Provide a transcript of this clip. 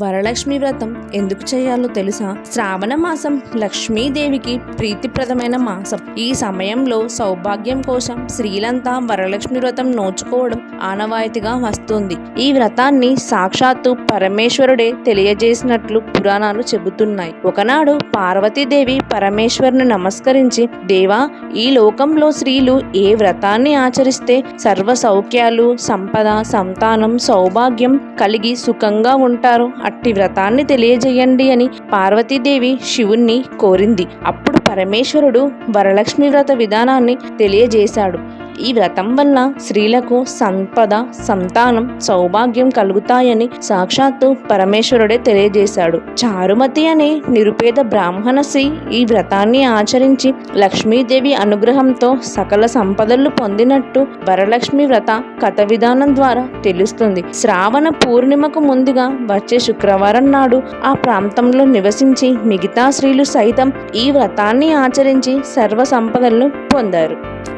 వరలక్ష్మి వ్రతం ఎందుకు చేయాలో తెలుసా? శ్రావణ మాసం లక్ష్మీదేవికి ప్రీతిప్రదమైన మాసం. ఈ సమయంలో సౌభాగ్యం కోసం స్త్రీలంతా వరలక్ష్మి వ్రతం నోచుకోవడం ఆనవాయితీగా వస్తుంది. ఈ వ్రతాన్ని సాక్షాత్తు పరమేశ్వరుడే తెలియజేసినట్లు పురాణాలు చెబుతున్నాయి. ఒకనాడు పార్వతీదేవి పరమేశ్వరుని నమస్కరించి, దేవా, ఈ లోకంలో స్త్రీలు ఏ వ్రతాన్ని ఆచరిస్తే సర్వ సౌఖ్యాలు, సంపద, సంతానం, సౌభాగ్యం కలిగి సుఖంగా ఉంటారో అట్టి వ్రతాన్ని తెలియజేయండి అని పార్వతీదేవి శివుణ్ణి కోరింది. అప్పుడు పరమేశ్వరుడు వరలక్ష్మి వ్రత విధానాన్ని తెలియజేశాడు. ఈ వ్రతం వల్ల స్త్రీలకు సంపద, సంతానం, సౌభాగ్యం కలుగుతాయని సాక్షాత్తు పరమేశ్వరుడే తెలియజేశాడు. చారుమతి అనే నిరుపేద బ్రాహ్మణ స్త్రీ ఈ వ్రతాన్ని ఆచరించి లక్ష్మీదేవి అనుగ్రహంతో సకల సంపదలు పొందినట్టు వరలక్ష్మి వ్రత కథ విధానం ద్వారా తెలుస్తుంది. శ్రావణ పూర్ణిమకు ముందుగా వచ్చే శుక్రవారం నాడు ఆ ప్రాంతంలో నివసించి మిగతా స్త్రీలు సైతం ఈ వ్రతాన్ని ఆచరించి సర్వ సంపదలను పొందారు.